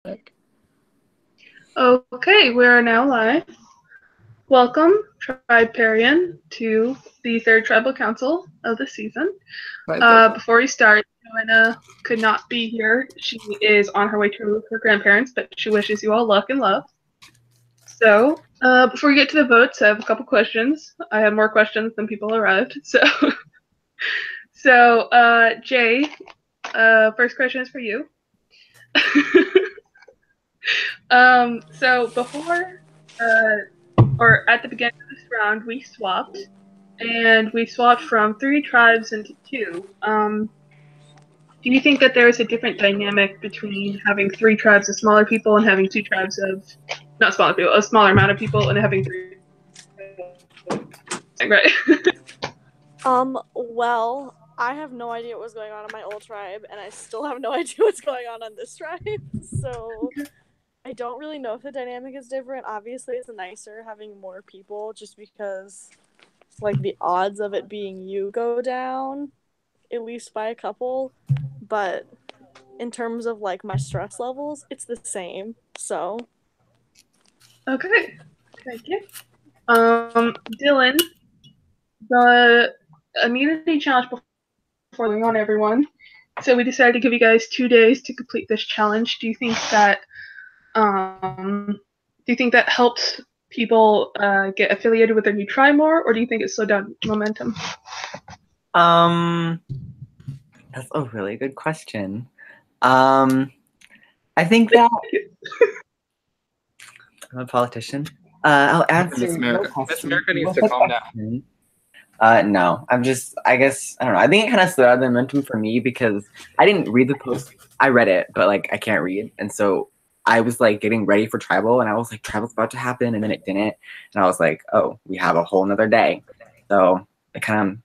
Okay, we are now live. Welcome, Tribe Perian, to the third Tribal Council of the season. Before we start, Joanna could not be here. She is on her way to her grandparents, but she wishes you all luck and love. So, before we get to the votes, I have a couple questions. I have more questions than people arrived. So, Jay, first question is for you. So before, or at the beginning of this round, we swapped, and we swapped from 3 tribes into 2. Do you think that there is a different dynamic between having 3 tribes of smaller people and having 2 tribes of, not smaller people, a smaller amount of people, and having 3? Right. Well, I have no idea what was going on in my old tribe, and I still have no idea what's going on this tribe. So I don't really know if the dynamic is different. Obviously, it's nicer having more people just because, like, the odds of it being you go down, at least by a couple. But in terms of, like, my stress levels, it's the same. So. Okay. Thank you. Dylan, the immunity challenge before going on, everyone. So we decided to give you guys 2 days to complete this challenge. Do you think that helps people get affiliated with their new tribe more, or do you think it slowed down momentum? That's a really good question. I think that I'm a politician. I'll answer. Miss America needs to calm down. No, I guess, I don't know. I think it kind of slowed down the momentum for me because I didn't read the post. I read it, but like I can't read. And so I was like getting ready for tribal and I was like, tribal's about to happen. And then it didn't. And I was like, oh, we have a whole nother day. So it kind of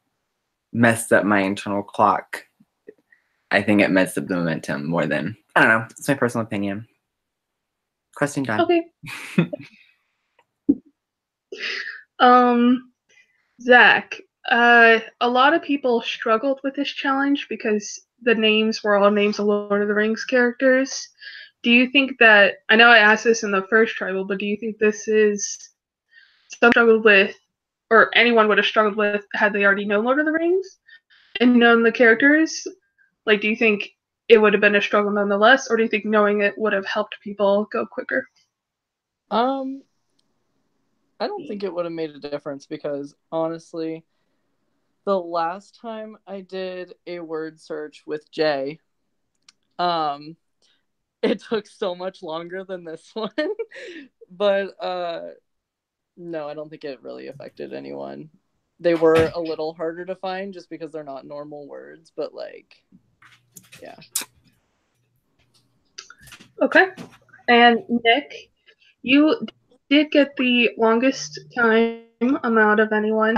messed up my internal clock. I think it messed up the momentum more than, I don't know. It's my personal opinion. Question done. Okay. Zach, a lot of people struggled with this challenge because the names were all names of Lord of the Rings characters. Do you think that, I know I asked this in the first tribal, but do you think this is some struggled with, or anyone would have struggled with had they already known Lord of the Rings and known the characters? Like, do you think it would have been a struggle nonetheless, or do you think knowing it would have helped people go quicker? I don't think it would have made a difference because, honestly, the last time I did a word search with Jay, it took so much longer than this one. But, no, I don't think it really affected anyone. They were a little harder to find just because they're not normal words, but, like, yeah. Okay. And Nick, you did get the longest time amount of anyone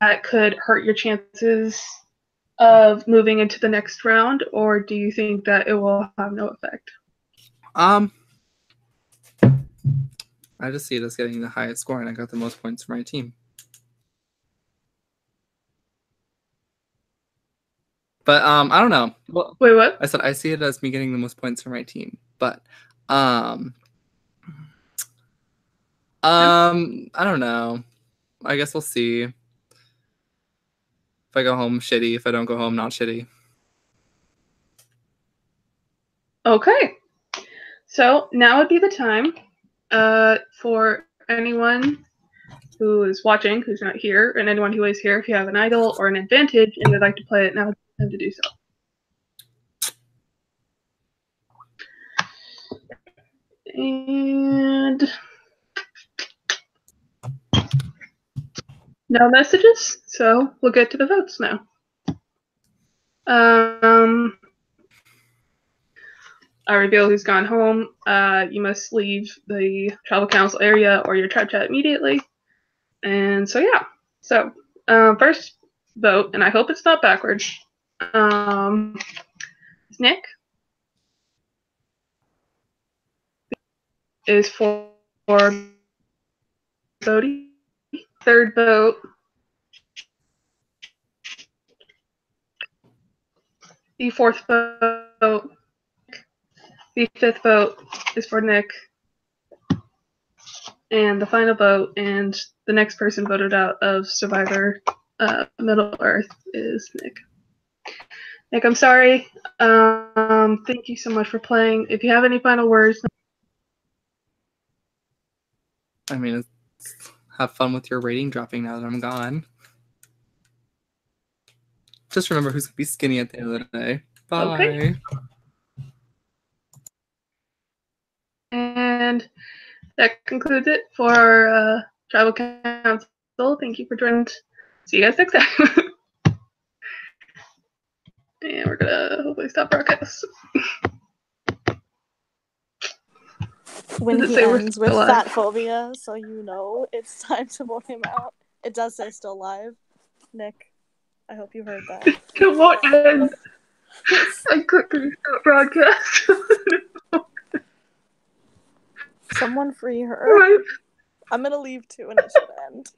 that could hurt your chances of moving into the next round, or do you think that it will have no effect? I just see it as getting the highest score, and I got the most points for my team. But I don't know. Well, wait, what? I said I see it as me getting the most points for my team, but I don't know. I guess we'll see. If I go home, shitty. If I don't go home, not shitty. Okay. So now would be the time for anyone who is watching, who's not here, and anyone who is here, if you have an idol or an advantage and would like to play it, now is the time to do so. And no messages, so we'll get to the votes now. I reveal who's gone home. You must leave the tribal council area or your tribe chat immediately. And so yeah. So first vote, and I hope it's not backwards. Nick is for Bodhi. Third vote. The fourth vote. The fifth vote is for Nick. And the final vote, and the next person voted out of Survivor Middle Earth is Nick. Nick, I'm sorry. Thank you so much for playing. If you have any final words. I mean, have fun with your rating dropping now that I'm gone. Just remember who's going to be skinny at the end of the day. Bye. Okay. And that concludes it for our Tribal Council. Thank you for joining. See you guys next time. And we're gonna hopefully stop broadcast. When Does it he say we're ends still with live? fat phobia, so you know it's time to vote him out. It does say still live. Nick, I hope you heard that. It won't end. I couldn't stop broadcast. Someone free her. I'm gonna leave too and it should end.